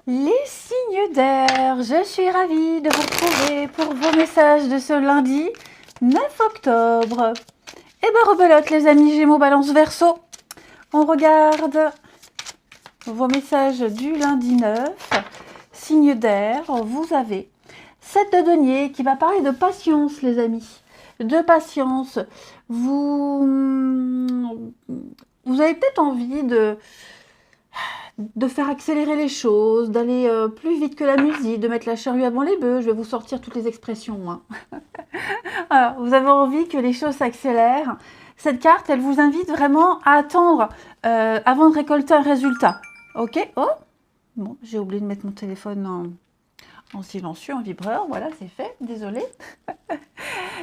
Les signes d'air, je suis ravie de vous retrouver pour vos messages de ce lundi 9 octobre. Eh ben rebelote les amis Gémeaux, Balance, Verseau. On regarde vos messages du lundi 9. Signes d'air, vous avez 7 de denier qui va parler de patience les amis. De patience. Vous avez peut-être envie de faire accélérer les choses, d'aller plus vite que la musique, de mettre la charrue avant les bœufs. Je vais vous sortir toutes les expressions. Hein. Alors, vous avez envie que les choses s'accélèrent. Cette carte, elle vous invite vraiment à attendre avant de récolter un résultat. Ok. Oh, bon, j'ai oublié de mettre mon téléphone en silencieux, en vibreur. Voilà, c'est fait. Désolée.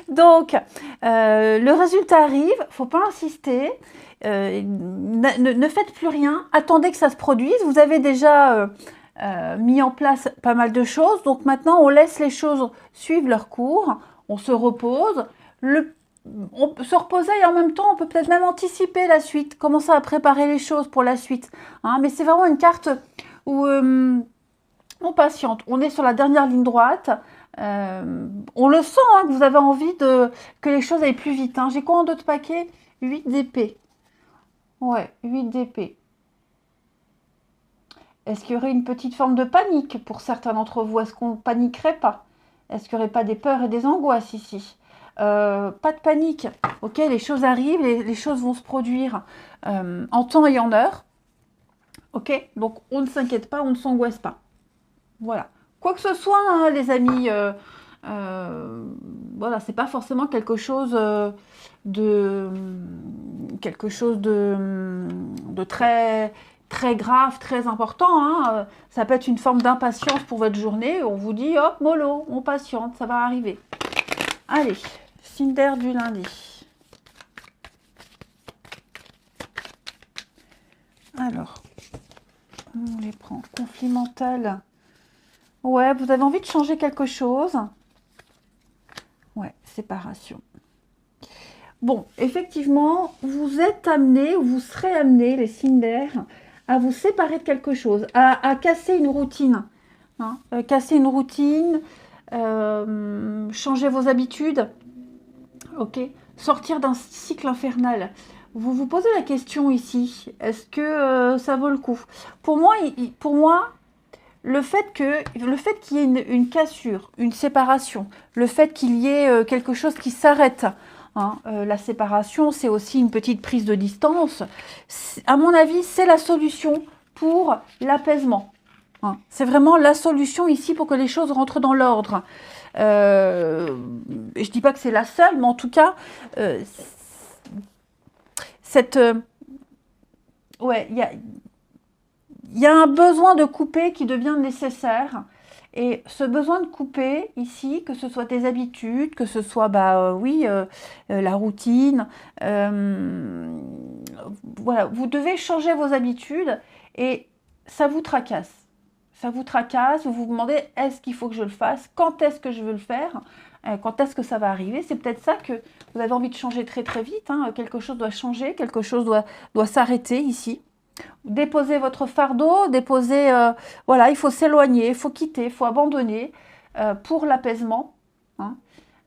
Donc, le résultat arrive. Faut pas insister. Ne faites plus rien, attendez que ça se produise. Vous avez déjà mis en place pas mal de choses, donc maintenant on laisse les choses suivre leur cours, on se repose. On peut se reposer et en même temps on peut peut-être même anticiper la suite, commencer à préparer les choses pour la suite. Hein, mais c'est vraiment une carte où on patiente, on est sur la dernière ligne droite. On le sent hein, que vous avez envie que les choses aillent plus vite. Hein. J'ai quoi en d'autres paquets? 8 d'épée. Ouais, 8 d'épée. Est-ce qu'il y aurait une petite forme de panique pour certains d'entre vous? Est-ce qu'on ne paniquerait pas? Est-ce qu'il n'y aurait pas des peurs et des angoisses ici? Pas de panique. Ok, les choses arrivent, les choses vont se produire en temps et en heure. Ok, donc on ne s'inquiète pas, on ne s'angoisse pas. Voilà. Quoi que ce soit, hein, les amis, voilà, c'est pas forcément de quelque chose de très très grave, très important. Hein. Ça peut être une forme d'impatience pour votre journée. On vous dit, hop, mollo, on patiente, ça va arriver. Allez, signe d'air du lundi. Alors, on les prend. Conflit mental. Ouais, vous avez envie de changer quelque chose. Ouais, séparation. Bon, effectivement, vous êtes amené, ou vous serez amené, les signes d'air, à vous séparer de quelque chose, à casser une routine. Hein, casser une routine, changer vos habitudes, ok, sortir d'un cycle infernal. Vous vous posez la question ici, est-ce que ça vaut le coup? Pour moi, le fait qu'il y ait une cassure, une séparation, le fait qu'il y ait quelque chose qui s'arrête, hein, la séparation, c'est aussi une petite prise de distance. À mon avis, c'est la solution pour l'apaisement. Hein. C'est vraiment la solution ici pour que les choses rentrent dans l'ordre. Je ne dis pas que c'est la seule, mais en tout cas, cette... ouais, il y a un besoin de couper qui devient nécessaire. Et ce besoin de couper ici, que ce soit des habitudes, que ce soit la routine, voilà, vous devez changer vos habitudes et ça vous tracasse. Ça vous tracasse, vous vous demandez est-ce qu'il faut que je le fasse, quand est-ce que je veux le faire, quand est-ce que ça va arriver. C'est peut-être ça que vous avez envie de changer très très vite. Hein. Quelque chose doit changer, quelque chose doit s'arrêter ici. Déposez votre fardeau, voilà, il faut s'éloigner, il faut quitter, il faut abandonner pour l'apaisement. Hein.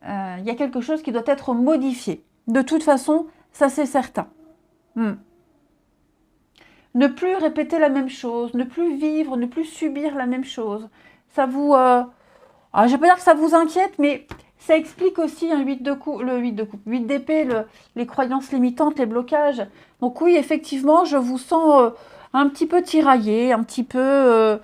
Il y a quelque chose qui doit être modifié. De toute façon, ça c'est certain. Ne plus répéter la même chose, ne plus vivre, ne plus subir la même chose. Ça vous... je ne vais pas dire que ça vous inquiète, mais ça explique aussi un 8 de coupe, le 8 de coupe, 8 d'épée, les croyances limitantes, les blocages. Donc oui, effectivement, je vous sens un petit peu tiraillé, un petit peu...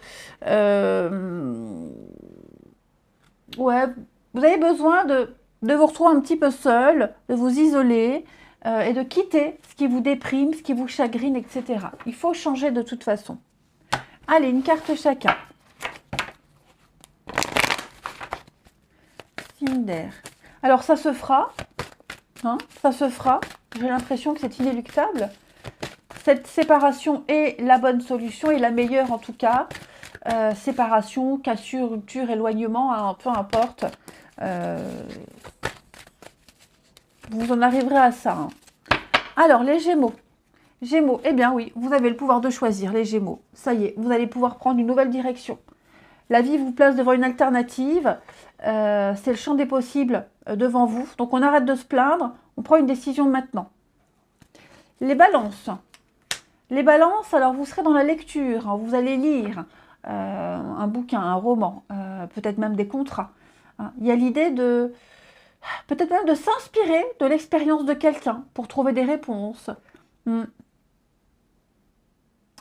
ouais, vous avez besoin de vous retrouver un petit peu seul, de vous isoler et de quitter ce qui vous déprime, ce qui vous chagrine, etc. Il faut changer de toute façon. Allez, une carte chacun. Signe d'air. Alors ça se fera, hein, ça se fera. J'ai l'impression que c'est inéluctable. Cette séparation est la bonne solution et la meilleure en tout cas. Séparation, cassure, rupture, éloignement, hein, peu importe. Vous en arriverez à ça. Hein. Alors, les Gémeaux. Gémeaux, eh bien oui, vous avez le pouvoir de choisir, les Gémeaux. Ça y est, vous allez pouvoir prendre une nouvelle direction. La vie vous place devant une alternative. C'est le champ des possibles devant vous. Donc on arrête de se plaindre, on prend une décision maintenant. Les balances. Les balances, alors vous serez dans la lecture, hein, vous allez lire un bouquin, un roman, peut-être même des contrats. Hein. Il y a l'idée de, peut-être même de s'inspirer de l'expérience de quelqu'un pour trouver des réponses.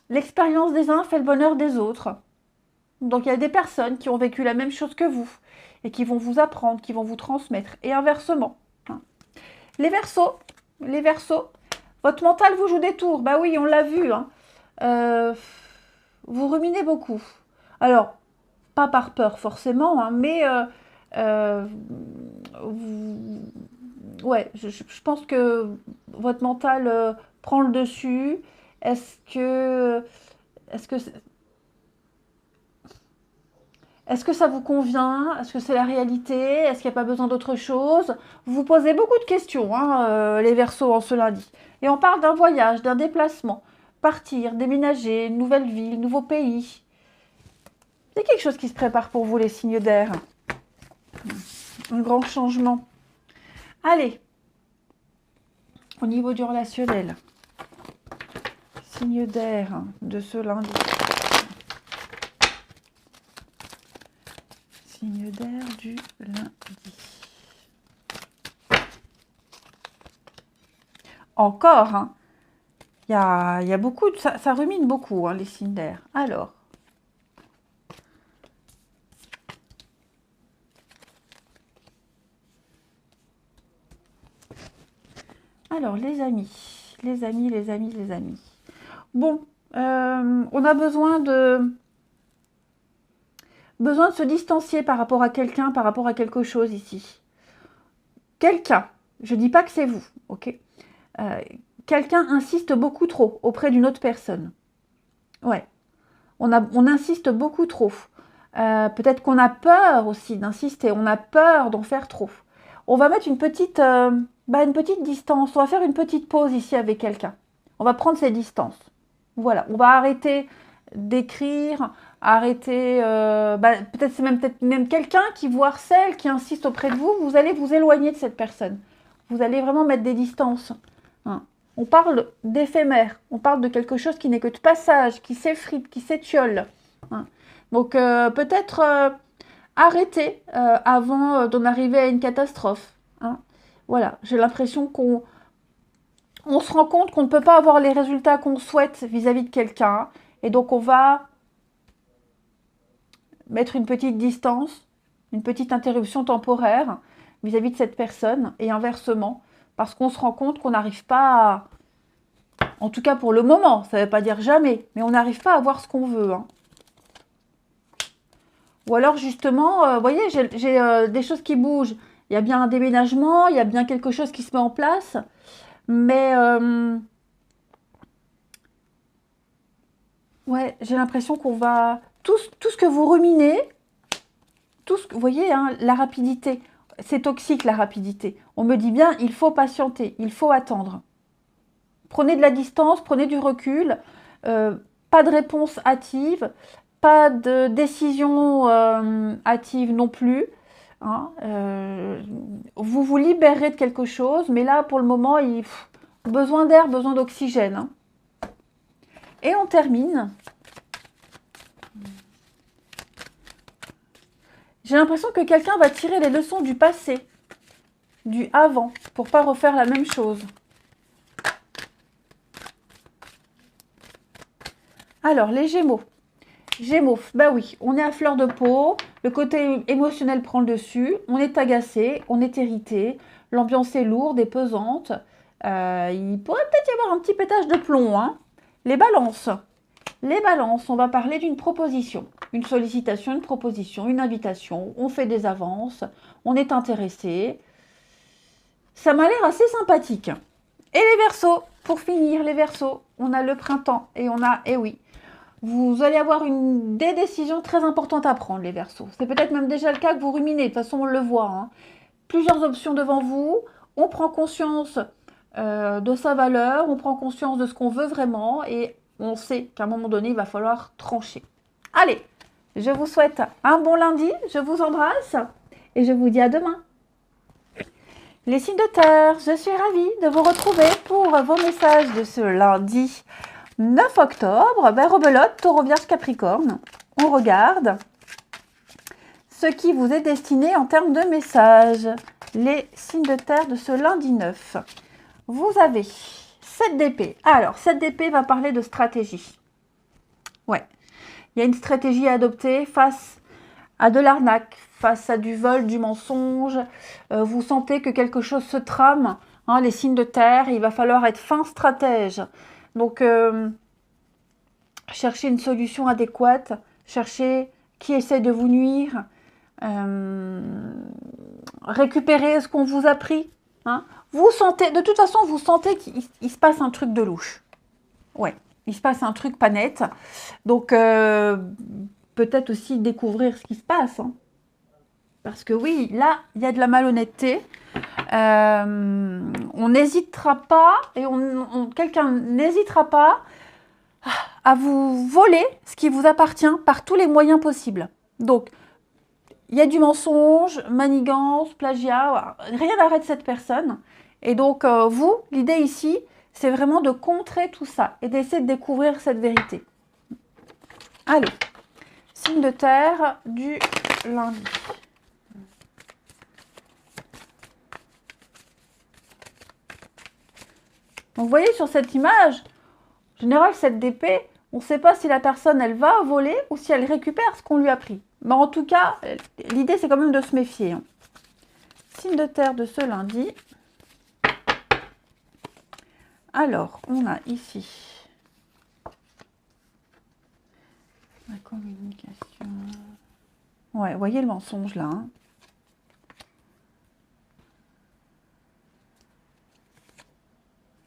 L'expérience des uns fait le bonheur des autres. Donc il y a des personnes qui ont vécu la même chose que vous et qui vont vous apprendre, qui vont vous transmettre. Et inversement. Hein. Les Verseaux, votre mental vous joue des tours. Bah oui, on l'a vu. Hein. Vous ruminez beaucoup. Alors, pas par peur forcément, hein, mais ouais, je pense que votre mental prend le dessus. Est-ce que, est-ce que, est-ce que ça vous convient? Est-ce que c'est la réalité? Est-ce qu'il n'y a pas besoin d'autre chose? Vous vous posez beaucoup de questions, hein, les Verseaux, en ce lundi. Et on parle d'un voyage, d'un déplacement. Partir, déménager, une nouvelle ville, nouveau pays. Il y a quelque chose qui se prépare pour vous, les signes d'air. Un grand changement. Allez, au niveau du relationnel. Signe d'air de ce lundi. Signe d'air du lundi. Encore, hein. Il y a beaucoup, ça rumine beaucoup, hein, les signes d'air. Alors. Alors, les amis. Bon, on a besoin de se distancier par rapport à quelqu'un, par rapport à quelque chose ici. Quelqu'un, je ne dis pas que c'est vous, ok? Quelqu'un insiste beaucoup trop auprès d'une autre personne. Ouais, on insiste beaucoup trop. Peut-être qu'on a peur aussi d'insister, on a peur d'en faire trop. On va mettre une petite distance, on va faire une petite pause ici avec quelqu'un. On va prendre ses distances. Voilà, on va arrêter d'écrire, arrêter, peut-être c'est même quelqu'un qui vous harcèle, qui insiste auprès de vous, vous allez vous éloigner de cette personne. Vous allez vraiment mettre des distances. Hein. On parle d'éphémère, on parle de quelque chose qui n'est que de passage, qui s'effrite, qui s'étiole. Hein. Donc peut-être arrêter avant d'en arriver à une catastrophe. Hein. Voilà, j'ai l'impression qu'on se rend compte qu'on ne peut pas avoir les résultats qu'on souhaite vis-à-vis de quelqu'un. Et donc on va mettre une petite distance, une petite interruption temporaire vis-à-vis de cette personne et inversement. Parce qu'on se rend compte qu'on n'arrive pas à... En tout cas pour le moment, ça ne veut pas dire jamais, mais on n'arrive pas à avoir ce qu'on veut. Hein. Ou alors justement, vous voyez, j'ai des choses qui bougent. Il y a bien un déménagement, il y a bien quelque chose qui se met en place. Mais ouais, j'ai l'impression qu'on va... Tout ce que vous ruminez, vous voyez, hein, la rapidité, c'est toxique la rapidité. On me dit bien, il faut patienter, il faut attendre. Prenez de la distance, prenez du recul, pas de réponse hâtive, pas de décision hâtive non plus. Hein, vous vous libérez de quelque chose, mais là, pour le moment, besoin d'air, besoin d'oxygène. Hein. Et on termine. J'ai l'impression que quelqu'un va tirer les leçons du passé, du avant, pour pas refaire la même chose. Alors, les Gémeaux. Gémeaux, bah oui, on est à fleur de peau, le côté émotionnel prend le dessus, on est agacé, on est irrité, l'ambiance est lourde et pesante. Il pourrait peut-être y avoir un petit pétage de plomb. Hein. Les balances, on va parler d'une proposition, une sollicitation, une proposition, une invitation, on fait des avances, on est intéressé. Ça m'a l'air assez sympathique. Et les Verseaux, pour finir, les Verseaux, on a le printemps et on a, eh oui, vous allez avoir des décisions très importantes à prendre, les Verseaux. C'est peut-être même déjà le cas que vous ruminez. De toute façon, on le voit. Hein. Plusieurs options devant vous. On prend conscience de sa valeur, on prend conscience de ce qu'on veut vraiment et on sait qu'à un moment donné, il va falloir trancher. Allez, je vous souhaite un bon lundi, je vous embrasse et je vous dis à demain. Les signes de terre, je suis ravie de vous retrouver pour vos messages de ce lundi 9 octobre. Ben, rebelote, taureau, vierge, capricorne. On regarde ce qui vous est destiné en termes de messages. Les signes de terre de ce lundi 9. Vous avez 7 d'épée. Alors, 7 d'épée va parler de stratégie. Ouais. Il y a une stratégie à adopter face à de l'arnaque, face à du vol, du mensonge. Vous sentez que quelque chose se trame. Hein, les signes de terre, il va falloir être fin stratège. Donc, cherchez une solution adéquate. Cherchez qui essaie de vous nuire. Récupérez ce qu'on vous a pris. Hein. Vous sentez, de toute façon, vous sentez qu'il se passe un truc de louche. Ouais, il se passe un truc pas net. Donc, peut-être aussi découvrir ce qui se passe. Hein. Parce que oui, là, il y a de la malhonnêteté. On n'hésitera pas, et quelqu'un n'hésitera pas à vous voler ce qui vous appartient par tous les moyens possibles. Donc, il y a du mensonge, manigance, plagiat, rien n'arrête cette personne. Et donc, vous, l'idée ici, c'est vraiment de contrer tout ça et d'essayer de découvrir cette vérité. Allez, signe de terre du lundi. Donc, vous voyez sur cette image, en général, cette d'épée, on ne sait pas si la personne, elle va voler ou si elle récupère ce qu'on lui a pris. Mais en tout cas, l'idée, c'est quand même de se méfier. Hein. Signe de terre de ce lundi. Alors, on a ici la communication. Ouais, vous voyez le mensonge là. Hein.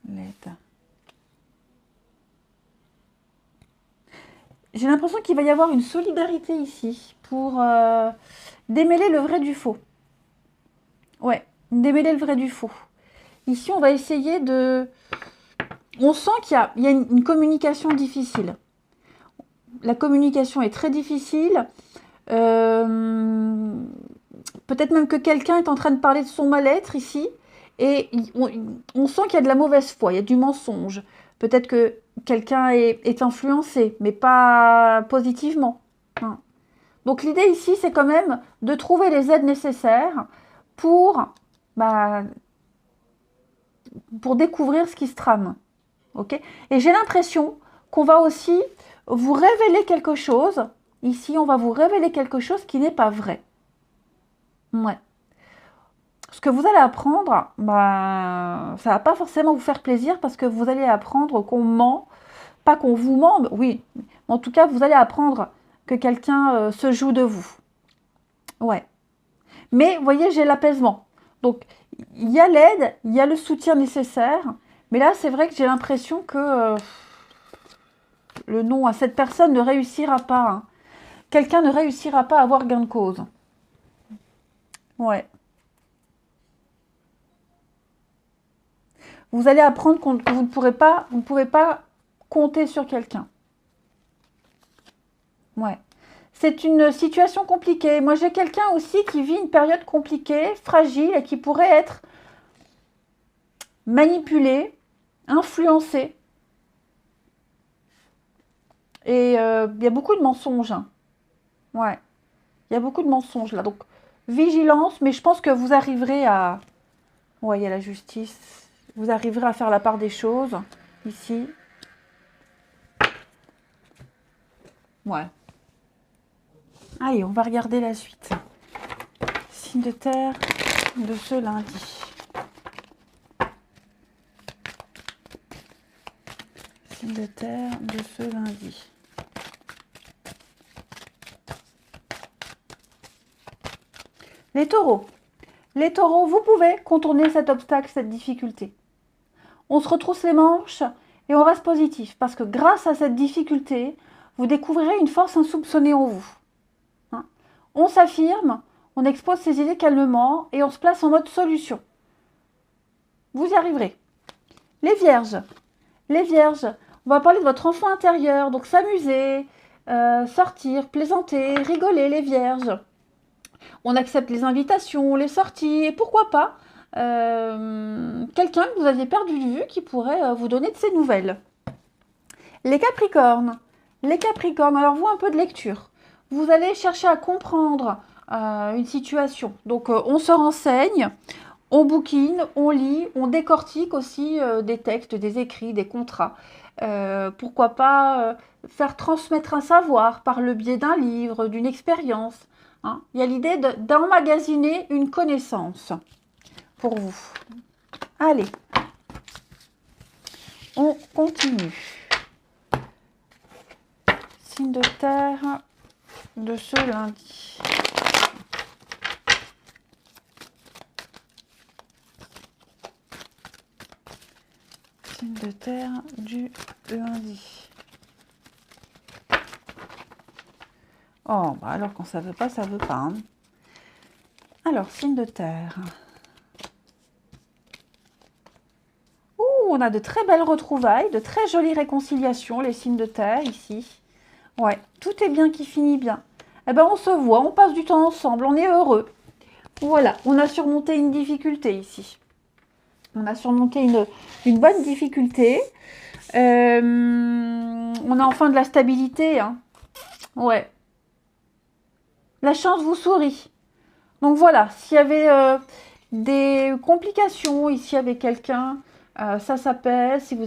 L'aide. J'ai l'impression qu'il va y avoir une solidarité ici pour démêler le vrai du faux. Ouais, démêler le vrai du faux. Ici, on va essayer de... On sent qu'il y a une communication difficile. La communication est très difficile. Peut-être même que quelqu'un est en train de parler de son mal-être ici. Et on sent qu'il y a de la mauvaise foi, il y a du mensonge. Peut-être que quelqu'un est influencé, mais pas positivement. Hein. Donc l'idée ici, c'est quand même de trouver les aides nécessaires pour découvrir ce qui se trame. Okay, et j'ai l'impression qu'on va aussi vous révéler quelque chose. Ici, on va vous révéler quelque chose qui n'est pas vrai. Ouais. Ce que vous allez apprendre, ça ne va pas forcément vous faire plaisir parce que vous allez apprendre qu'on ment. Pas qu'on vous ment, mais oui. En tout cas, vous allez apprendre que quelqu'un se joue de vous. Ouais. Mais, vous voyez, j'ai l'apaisement. Donc, il y a l'aide, il y a le soutien nécessaire. Mais là, c'est vrai que j'ai l'impression que le non à cette personne ne réussira pas. Hein. Quelqu'un ne réussira pas à avoir gain de cause. Ouais. Vous allez apprendre que vous ne pouvez pas compter sur quelqu'un. Ouais. C'est une situation compliquée. Moi, j'ai quelqu'un aussi qui vit une période compliquée, fragile, et qui pourrait être manipulé, influencé. Et il y a beaucoup de mensonges. Hein. Ouais. Il y a beaucoup de mensonges là. Donc, vigilance, mais je pense que vous arriverez à... Ouais, il y a la justice. Vous arriverez à faire la part des choses. Ici. Ouais. Allez, on va regarder la suite. Signe de terre de ce lundi. Signe de terre de ce lundi. Les taureaux. Les taureaux, vous pouvez contourner cet obstacle, cette difficulté. On se retrousse les manches et on reste positif. Parce que grâce à cette difficulté, vous découvrirez une force insoupçonnée en vous. Hein? On s'affirme, on expose ses idées calmement et on se place en mode solution. Vous y arriverez. Les vierges. Les vierges. On va parler de votre enfant intérieur. Donc s'amuser, sortir, plaisanter, rigoler, les vierges. On accepte les invitations, les sorties, et pourquoi pas quelqu'un que vous aviez perdu de vue qui pourrait vous donner de ses nouvelles. Les capricornes. Les capricornes, alors vous, un peu de lecture. Vous allez chercher à comprendre une situation. Donc on se renseigne, on bouquine, on lit, on décortique aussi des textes, des écrits, des contrats. Pourquoi pas faire transmettre un savoir par le biais d'un livre, d'une expérience. Hein. Il y a l'idée d'emmagasiner une connaissance pour vous. Allez, on continue. Signe de terre de ce lundi. Signe de terre du lundi. Oh, bah alors quand ça veut pas, ça veut pas. Hein. Alors, signe de terre. Ouh, on a de très belles retrouvailles, de très jolies réconciliations, les signes de terre ici. Ouais, tout est bien qui finit bien. Eh ben, on se voit, on passe du temps ensemble, on est heureux. Voilà, on a surmonté une difficulté ici. On a surmonté une bonne difficulté. On a enfin de la stabilité. Hein. Ouais. La chance vous sourit. Donc voilà, s'il y avait des complications ici avec quelqu'un, ça s'appelle, si vous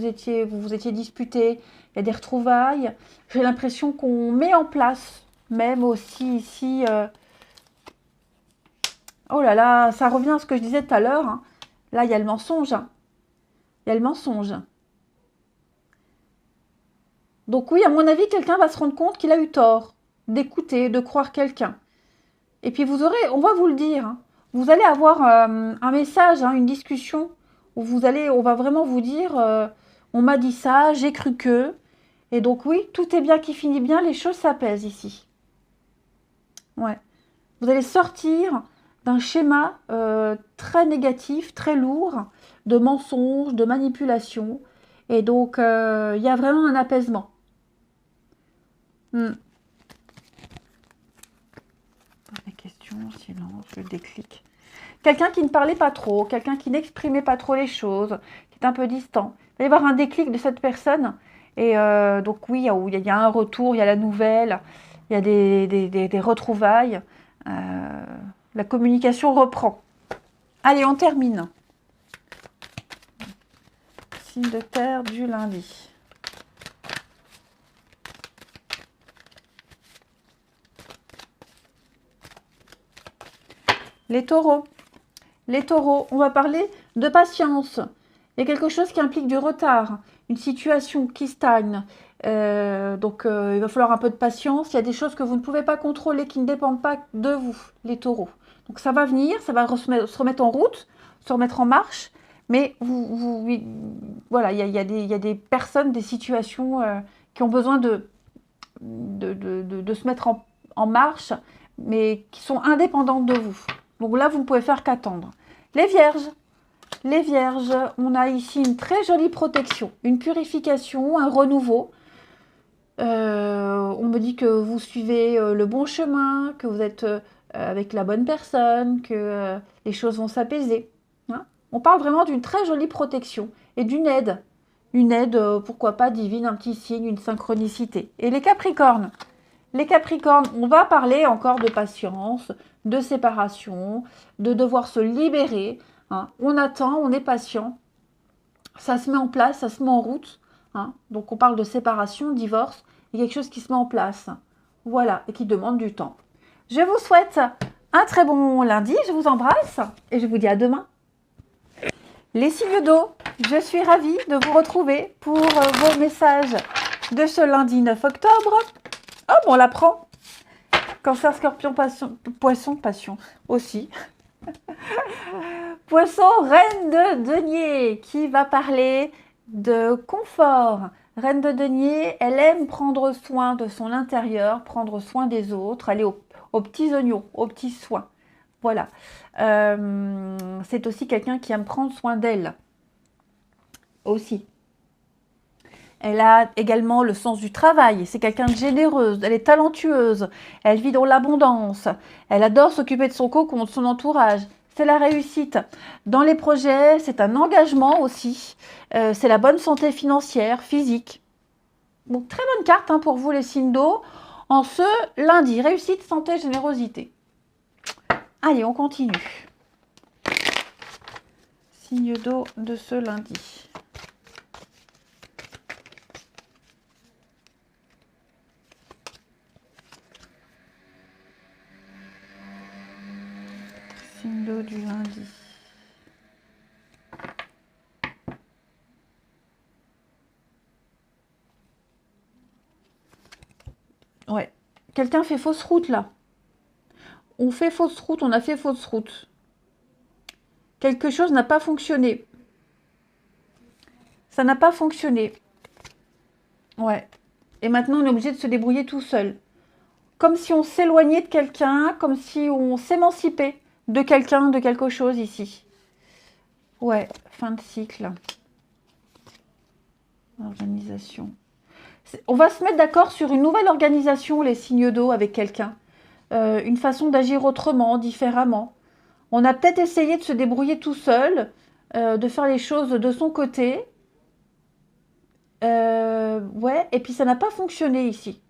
vous étiez disputé, il y a des retrouvailles. J'ai l'impression qu'on met en place, même aussi ici. Oh là là, ça revient à ce que je disais tout à l'heure. Hein. Là, il y a le mensonge. Hein. Il y a le mensonge. Donc oui, à mon avis, quelqu'un va se rendre compte qu'il a eu tort d'écouter, de croire quelqu'un. Et puis on va vous le dire, hein, vous allez avoir un message, hein, une discussion où on va vraiment vous dire, on m'a dit ça, j'ai cru que. Et donc oui, tout est bien qui finit bien, les choses s'apaisent ici. Ouais. Vous allez sortir d'un schéma très négatif, très lourd, de mensonges, de manipulation. Et donc, il y a vraiment un apaisement. Hmm. Les questions, silence, le déclic. Quelqu'un qui ne parlait pas trop, quelqu'un qui n'exprimait pas trop les choses, qui est un peu distant. Il va y avoir un déclic de cette personne. Et donc oui, il y a un retour, il y a la nouvelle, il y a des retrouvailles. La communication reprend. Allez, on termine. Signe de terre du lundi. Les taureaux. Les taureaux, on va parler de patience. Il y a quelque chose qui implique du retard, une situation qui stagne. Donc, il va falloir un peu de patience. Il y a des choses que vous ne pouvez pas contrôler, qui ne dépendent pas de vous, les taureaux. Donc, ça va venir, ça va se remettre en route, se remettre en marche. Mais voilà, il y a des personnes, des situations qui ont besoin de se mettre en marche, mais qui sont indépendantes de vous. Donc là, vous ne pouvez faire qu'attendre. Les vierges, on a ici une très jolie protection, une purification, un renouveau. On me dit que vous suivez le bon chemin, que vous êtes avec la bonne personne, que les choses vont s'apaiser. Hein. On parle vraiment d'une très jolie protection et d'une aide. Une aide, pourquoi pas divine, un petit signe, une synchronicité. Et les capricornes, on va parler encore de patience, de séparation, de devoir se libérer. Hein. On attend, on est patient. Ça se met en place, ça se met en route. Hein. Donc on parle de séparation, divorce. Il y a quelque chose qui se met en place. Voilà, et qui demande du temps. Je vous souhaite un très bon lundi. Je vous embrasse et je vous dis à demain. Les signes d'eau, je suis ravie de vous retrouver pour vos messages de ce lundi 9 octobre. Oh, bon, on l'apprend. Cancer, scorpion, poisson, passion aussi. Poisson, reine de denier, qui va parler de confort. Reine de denier, elle aime prendre soin de son intérieur, prendre soin des autres, aller aux petits oignons, aux petits soins. Voilà. C'est aussi quelqu'un qui aime prendre soin d'elle. aussi. Elle a également le sens du travail. C'est quelqu'un de généreuse. Elle est talentueuse. Elle vit dans l'abondance. Elle adore s'occuper de son cocon, de son entourage. C'est la réussite. Dans les projets, c'est un engagement aussi. C'est la bonne santé financière, physique. Donc, très bonne carte hein, pour vous les signes d'eau. En ce lundi, réussite, santé, générosité. Allez, on continue. Signe d'eau de ce lundi. Signe d'eau du lundi. Ouais. Quelqu'un fait fausse route là. On fait fausse route, on a fait fausse route. Quelque chose n'a pas fonctionné. Ça n'a pas fonctionné. Ouais. Et maintenant, on est obligé de se débrouiller tout seul. Comme si on s'éloignait de quelqu'un, comme si on s'émancipait de quelqu'un, de quelque chose ici. Ouais, fin de cycle. Organisation. On va se mettre d'accord sur une nouvelle organisation, les signes d'eau, avec quelqu'un. Une façon d'agir autrement, différemment. On a peut-être essayé de se débrouiller tout seul, de faire les choses de son côté. Ouais, et puis ça n'a pas fonctionné ici.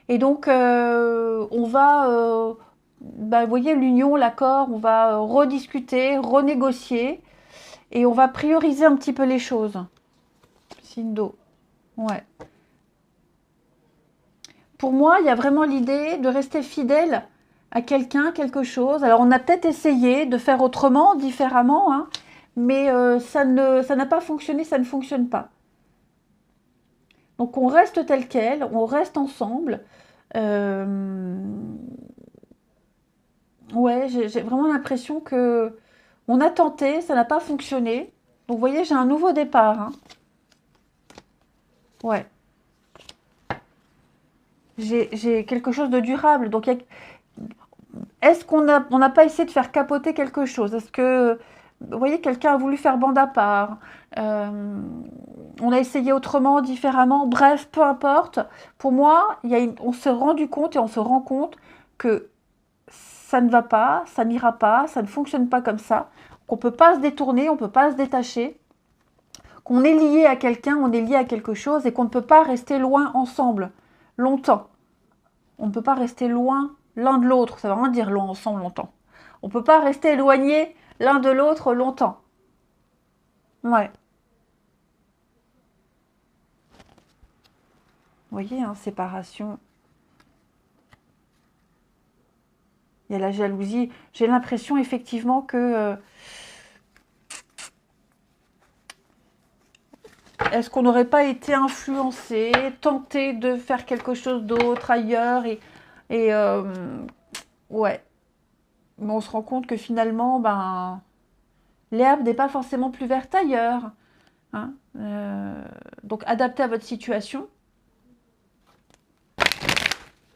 Et donc, on va, vous voyez, l'union, l'accord, on va rediscuter, renégocier, et on va prioriser un petit peu les choses. Signe d'eau. Ouais. Pour moi, il y a vraiment l'idée de rester fidèle à quelqu'un, quelque chose. Alors, on a peut-être essayé de faire autrement, différemment, hein, mais ça n'a pas fonctionné, ça ne fonctionne pas. Donc, on reste tel quel, on reste ensemble. Ouais, j'ai vraiment l'impression que on a tenté, ça n'a pas fonctionné. Donc, vous voyez, j'ai un nouveau départ. Hein. Ouais. J'ai quelque chose de durable. Donc, est-ce qu'on n'a pas essayé de faire capoter quelque chose? Est-ce que, vous voyez, quelqu'un a voulu faire bande à part? On a essayé autrement, différemment. Bref, peu importe. Pour moi, on s'est rendu compte et on se rend compte que ça ne va pas, ça n'ira pas, ça ne fonctionne pas comme ça. Qu'on ne peut pas se détourner, on ne peut pas se détacher. Qu'on est lié à quelqu'un, on est lié à quelque chose et qu'on ne peut pas rester loin ensemble longtemps. On ne peut pas rester loin l'un de l'autre. Ça veut rien dire loin ensemble longtemps. On ne peut pas rester éloigné l'un de l'autre longtemps. Ouais. Vous voyez, hein, séparation. Il y a la jalousie. J'ai l'impression effectivement que... est-ce qu'on n'aurait pas été influencé, tenté de faire quelque chose d'autre ailleurs ouais. Mais on se rend compte que finalement, l'herbe n'est pas forcément plus verte ailleurs. Hein. Donc, adapté à votre situation.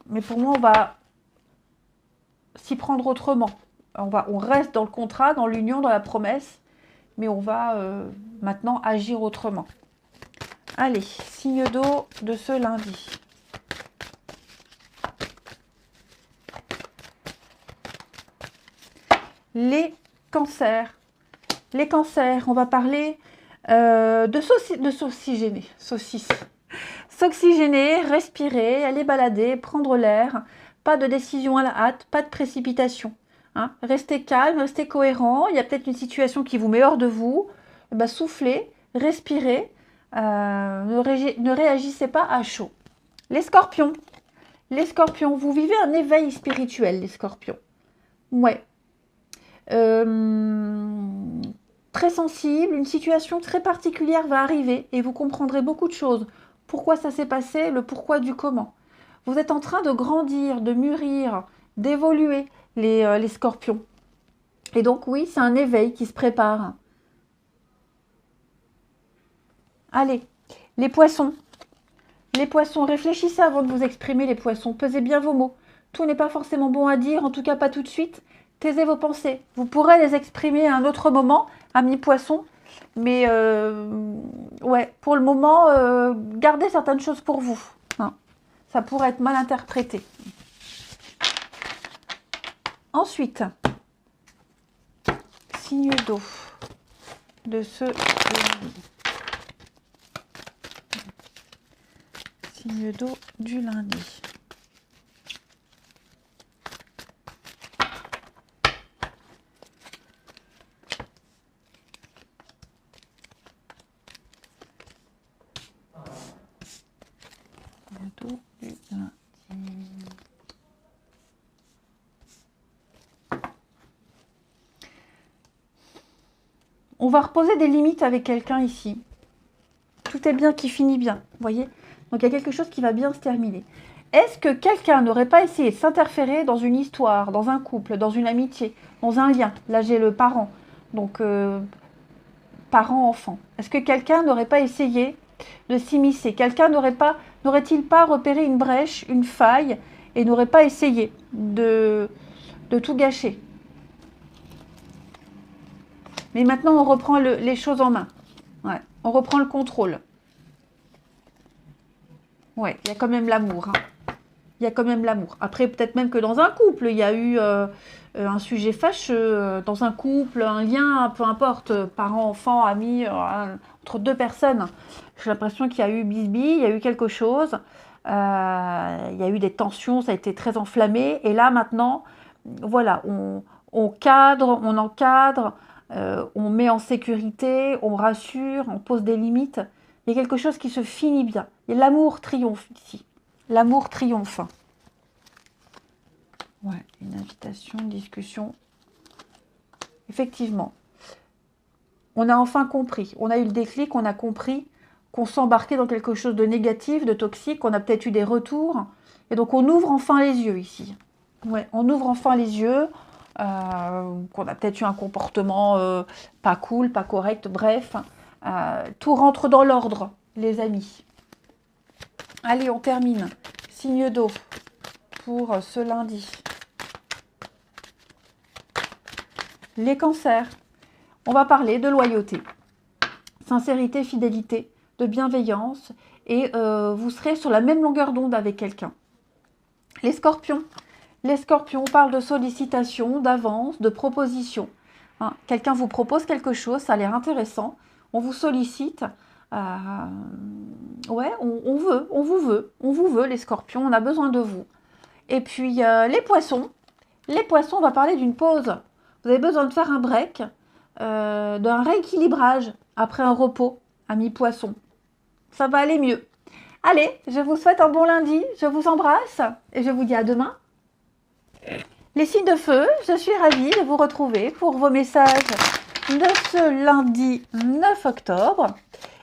Mais pour moi, on va s'y prendre autrement. On reste dans le contrat, dans l'union, dans la promesse, mais on va maintenant agir autrement. Allez, signe d'eau de ce lundi. Les cancers. Les cancers, on va parler de s'oxygéner. S'oxygéner, respirer, aller balader, prendre l'air. Pas de décision à la hâte, pas de précipitation. Hein. Restez calme, restez cohérent. Il y a peut-être une situation qui vous met hors de vous. Soufflez, respirez. Ne réagissez pas à chaud. Les scorpions. Les scorpions, vous vivez un éveil spirituel, les scorpions. Ouais. Très sensible, une situation très particulière va arriver et vous comprendrez beaucoup de choses. Pourquoi ça s'est passé, le pourquoi du comment. Vous êtes en train de grandir, de mûrir, d'évoluer, les scorpions. Et donc oui, c'est un éveil qui se prépare. Allez, les poissons. Les poissons, réfléchissez avant de vous exprimer, les poissons. Pesez bien vos mots. Tout n'est pas forcément bon à dire, en tout cas pas tout de suite. Taisez vos pensées. Vous pourrez les exprimer à un autre moment, amis poissons, Mais ouais, pour le moment, gardez certaines choses pour vous. Hein. Ça pourrait être mal interprété. Ensuite, signe d'eau de ce lundi. Signe d'eau du lundi. Signe d'eau du lundi. On va reposer des limites avec quelqu'un ici. Tout est bien qui finit bien, vous voyez? Donc il y a quelque chose qui va bien se terminer. Est-ce que quelqu'un n'aurait pas essayé de s'interférer dans une histoire, dans un couple, dans une amitié, dans un lien? Là j'ai le parent, donc parent-enfant. Est-ce que quelqu'un n'aurait pas essayé de s'immiscer? Quelqu'un n'aurait-il pas repéré une brèche, une faille, et n'aurait pas essayé de tout gâcher? Mais maintenant, on reprend les choses en main. Ouais, on reprend le contrôle. Ouais, il y a quand même l'amour. Hein. Il y a quand même l'amour. Après, peut-être même que dans un couple, il y a eu un sujet fâcheux. Dans un couple, un lien, peu importe, parents, enfants, amis, entre deux personnes. J'ai l'impression qu'il y a eu bisbille, il y a eu quelque chose. Il y a eu des tensions, ça a été très enflammé. Et là, maintenant, voilà, on cadre, on encadre. On met en sécurité, on rassure, on pose des limites. Il y a quelque chose qui se finit bien. Et l'amour triomphe ici. L'amour triomphe. Ouais, une invitation, une discussion. Effectivement. On a enfin compris. On a eu le déclic, on a compris qu'on s'embarquait dans quelque chose de négatif, de toxique. On a peut-être eu des retours. Et donc on ouvre enfin les yeux ici. Ouais, on ouvre enfin les yeux. Qu'on a peut-être eu un comportement pas cool, pas correct, bref. Tout rentre dans l'ordre, les amis. Allez, on termine. Signe d'eau pour ce lundi. Les cancers. On va parler de loyauté, sincérité, fidélité, de bienveillance. Et vous serez sur la même longueur d'onde avec quelqu'un. Les scorpions. Les scorpions parlent de sollicitation, d'avance, de proposition. Hein, quelqu'un vous propose quelque chose, ça a l'air intéressant. On vous sollicite. Ouais, on vous veut, les scorpions, on a besoin de vous. Et puis, les poissons. Les poissons, on va parler d'une pause. Vous avez besoin de faire un break, d'un rééquilibrage après un repos, amis poissons. Ça va aller mieux. Allez, je vous souhaite un bon lundi, je vous embrasse et je vous dis à demain. Les signes de feu, je suis ravie de vous retrouver pour vos messages de ce lundi 9 octobre.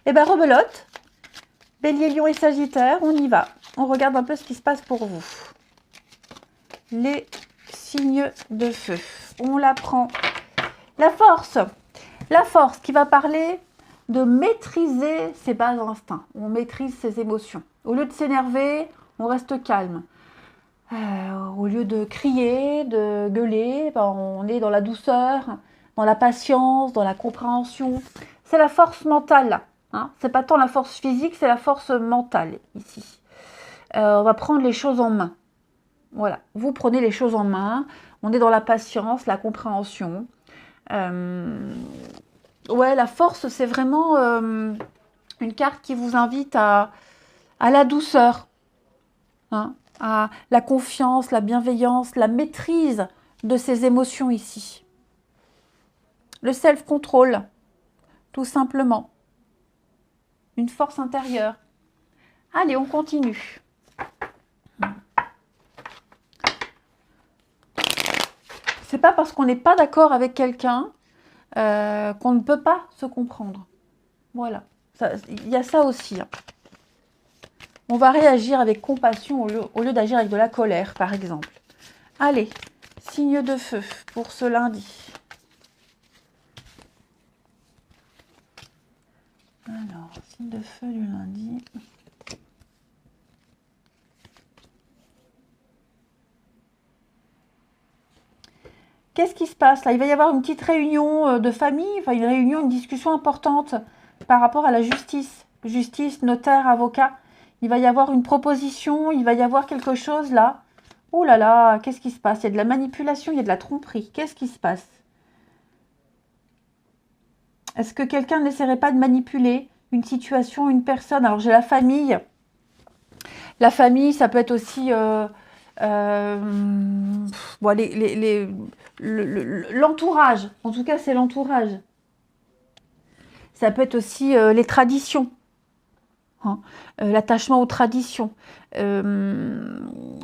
Et bien, rebelote, Bélier, Lion et Sagittaire, on y va. On regarde un peu ce qui se passe pour vous. Les signes de feu. On la prend. La force qui va parler de maîtriser ses bas instincts. On maîtrise ses émotions. Au lieu de s'énerver, on reste calme. Au lieu de crier, de gueuler, ben on est dans la douceur, dans la patience, dans la compréhension. C'est la force mentale. Hein. C'est pas tant la force physique, c'est la force mentale ici. On va prendre les choses en main. Voilà, vous prenez les choses en main. On est dans la patience, la compréhension. Ouais, la force, c'est vraiment une carte qui vous invite à la douceur. Hein, à la confiance, la bienveillance, la maîtrise de ses émotions ici. Le self-control, tout simplement. Une force intérieure. Allez, on continue. C'est pas parce qu'on n'est pas d'accord avec quelqu'un qu'on ne peut pas se comprendre. Voilà. Il y a ça aussi. Hein. On va réagir avec compassion au lieu d'agir avec de la colère, par exemple. Allez, signe de feu pour ce lundi. Alors, signe de feu du lundi. Qu'est-ce qui se passe là? Il va y avoir une petite réunion de famille, enfin une réunion, une discussion importante par rapport à la justice. Justice, notaire, avocat. Il va y avoir une proposition, il va y avoir quelque chose là. Oh là là, qu'est-ce qui se passe? Il y a de la manipulation, il y a de la tromperie. Qu'est-ce qui se passe? Est-ce que quelqu'un n'essaierait pas de manipuler une situation, une personne? Alors j'ai la famille. La famille, ça peut être aussi bon, l'entourage. En tout cas, c'est l'entourage. Ça peut être aussi les traditions. Hein, l'attachement aux traditions,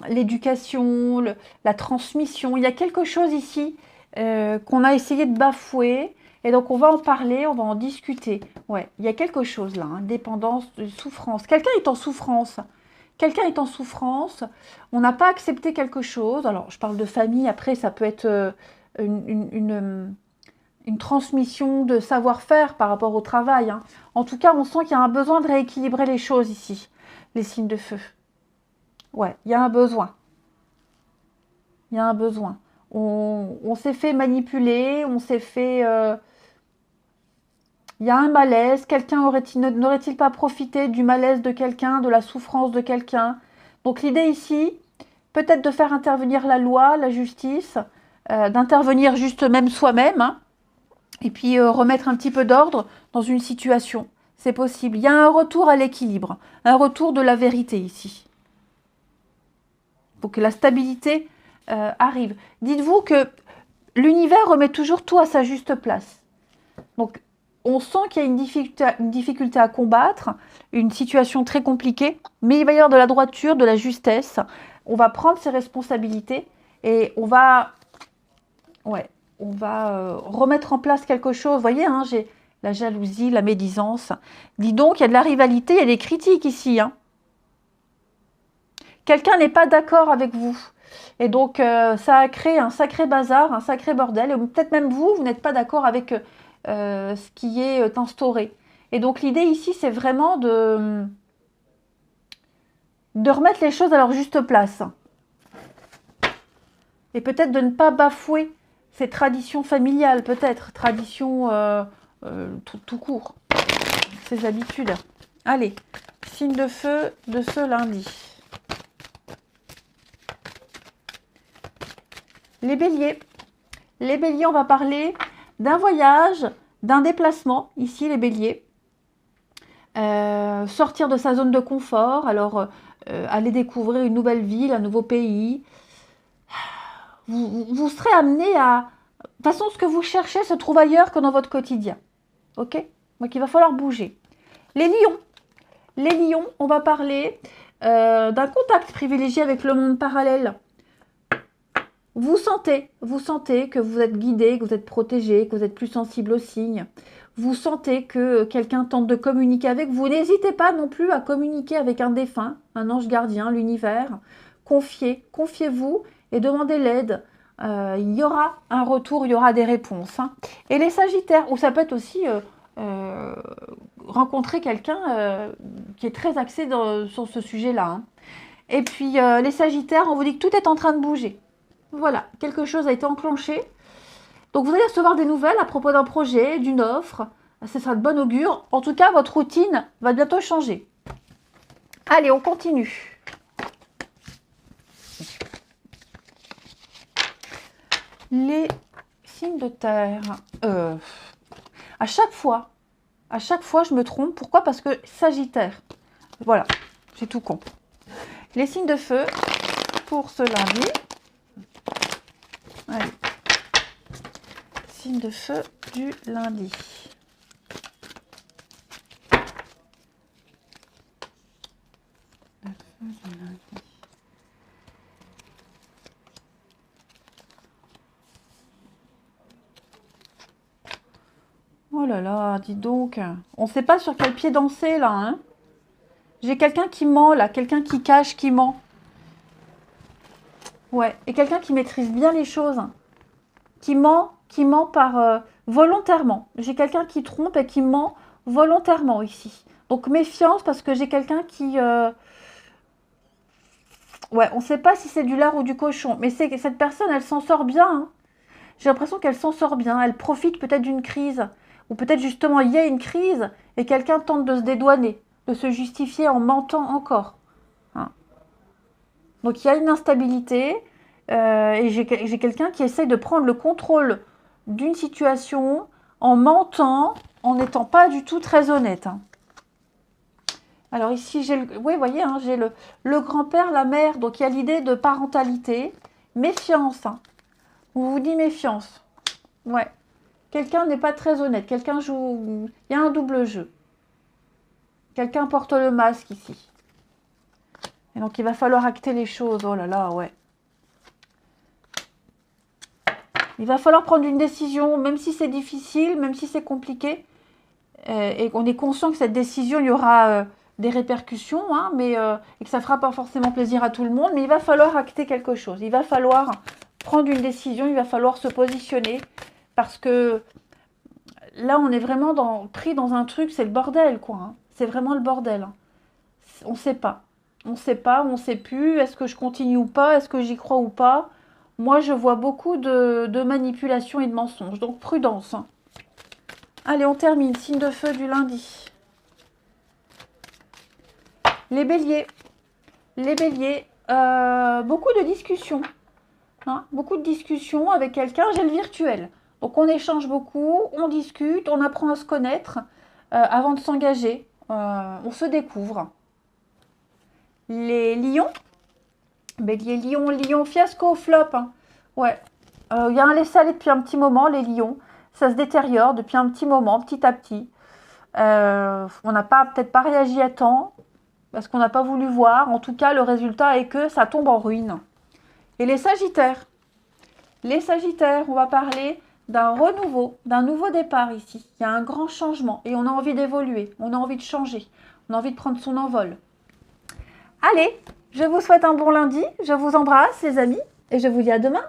l'éducation, la transmission. Il y a quelque chose ici qu'on a essayé de bafouer. Et donc, on va en parler, on va en discuter. Ouais, il y a quelque chose là, hein, dépendance, souffrance. Quelqu'un est en souffrance. Quelqu'un est en souffrance. On n'a pas accepté quelque chose. Alors, je parle de famille. Après, ça peut être une transmission de savoir-faire par rapport au travail. Hein. En tout cas, on sent qu'il y a un besoin de rééquilibrer les choses ici, les signes de feu. Ouais, il y a un besoin. Il y a un besoin. On s'est fait manipuler, on s'est fait... il y a un malaise. Quelqu'un n'aurait-il pas profité du malaise de quelqu'un, de la souffrance de quelqu'un? Donc l'idée ici, peut-être de faire intervenir la loi, la justice, d'intervenir juste même soi-même, hein, et puis remettre un petit peu d'ordre dans une situation. C'est possible. Il y a un retour à l'équilibre, un retour de la vérité ici. Pour que la stabilité arrive. Dites-vous que l'univers remet toujours tout à sa juste place. Donc, on sent qu'il y a une difficulté à combattre, une situation très compliquée, mais il va y avoir de la droiture, de la justesse. On va prendre ses responsabilités et on va... Ouais, on va remettre en place quelque chose. Vous voyez, hein, j'ai la jalousie, la médisance. Dis donc, il y a de la rivalité, il y a des critiques ici. Hein. Quelqu'un n'est pas d'accord avec vous. Et donc, ça a créé un sacré bazar, un sacré bordel. Et peut-être même vous, vous n'êtes pas d'accord avec ce qui est instauré. Et donc, l'idée ici, c'est vraiment de remettre les choses à leur juste place. Et peut-être de ne pas bafouer ces traditions familiales, peut-être, traditions tout court, ces habitudes. Allez, signe de feu de ce lundi. Les béliers. Les béliers, on va parler d'un voyage, d'un déplacement, ici les béliers. Sortir de sa zone de confort, alors aller découvrir une nouvelle ville, un nouveau pays. Vous serez amené à... De toute façon, ce que vous cherchez se trouve ailleurs que dans votre quotidien. Ok? Donc, il va falloir bouger. Les lions. Les lions, on va parler d'un contact privilégié avec le monde parallèle. Vous sentez que vous êtes guidé, que vous êtes protégé, que vous êtes plus sensible aux signes. Vous sentez que quelqu'un tente de communiquer avec vous. N'hésitez pas non plus à communiquer avec un défunt, un ange gardien, l'univers. Confiez-vous et demandez l'aide. Il y aura un retour, il y aura des réponses. Hein. Et les sagittaires, ou ça peut être aussi rencontrer quelqu'un qui est très axé sur ce sujet-là. Hein. Et puis les sagittaires, on vous dit que tout est en train de bouger. Voilà, quelque chose a été enclenché. Donc vous allez recevoir des nouvelles à propos d'un projet, d'une offre. Ce sera de bon augure. En tout cas, votre routine va bientôt changer. Allez, on continue. Les signes de terre. À chaque fois, je me trompe. Pourquoi? Parce que Sagittaire. Voilà, j'ai tout con. Les signes de feu pour ce lundi. Allez. Signe de feu du lundi. Oh là là, dis donc. On ne sait pas sur quel pied danser là. Hein. J'ai quelqu'un qui ment là, quelqu'un qui cache, qui ment. Ouais, et quelqu'un qui maîtrise bien les choses. Qui ment par volontairement. J'ai quelqu'un qui trompe et qui ment volontairement ici. Donc méfiance parce que j'ai quelqu'un qui... Ouais, on ne sait pas si c'est du lard ou du cochon. Mais cette personne, elle s'en sort bien. Hein. J'ai l'impression qu'elle s'en sort bien. Elle profite peut-être d'une crise. Ou peut-être justement il y a une crise et quelqu'un tente de se dédouaner, de se justifier en mentant encore. Hein. Donc il y a une instabilité et j'ai quelqu'un qui essaye de prendre le contrôle d'une situation en mentant, en n'étant pas du tout très honnête. Hein. Alors ici, j'ai oui, vous voyez, hein, j'ai le grand-père, la mère, donc il y a l'idée de parentalité, méfiance. Hein. On vous dit méfiance. Ouais. Quelqu'un n'est pas très honnête, quelqu'un joue... Il y a un double jeu. Quelqu'un porte le masque ici. Et donc il va falloir acter les choses. Oh là là, ouais. Il va falloir prendre une décision, même si c'est difficile, même si c'est compliqué. Et on est conscient que cette décision, il y aura des répercussions, hein, et que ça ne fera pas forcément plaisir à tout le monde. Mais il va falloir acter quelque chose. Il va falloir prendre une décision, il va falloir se positionner. Parce que là, on est vraiment pris dans un truc, c'est le bordel, quoi. Hein. C'est vraiment le bordel. Hein. On ne sait pas. On ne sait pas, on ne sait plus. Est-ce que je continue ou pas? Est-ce que j'y crois ou pas? Moi, je vois beaucoup de manipulations et de mensonges. Donc, prudence. Hein. Allez, on termine. Signe de feu du lundi. Les béliers. Les béliers. Beaucoup de discussions. Hein, beaucoup de discussions avec quelqu'un. J'ai le virtuel. Donc, on échange beaucoup, on discute, on apprend à se connaître avant de s'engager. On se découvre. Les lions. Bélier, lion, lion, fiasco, flop. Hein. Ouais. Il y a un laisser-aller depuis un petit moment, les lions. Ça se détériore depuis un petit moment, petit à petit. On n'a peut-être pas réagi à temps, parce qu'on n'a pas voulu voir. En tout cas, le résultat est que ça tombe en ruine. Et les sagittaires. Les sagittaires, on va parler d'un renouveau, d'un nouveau départ ici. Il y a un grand changement et on a envie d'évoluer, on a envie de changer, on a envie de prendre son envol. Allez, je vous souhaite un bon lundi, je vous embrasse les amis et je vous dis à demain.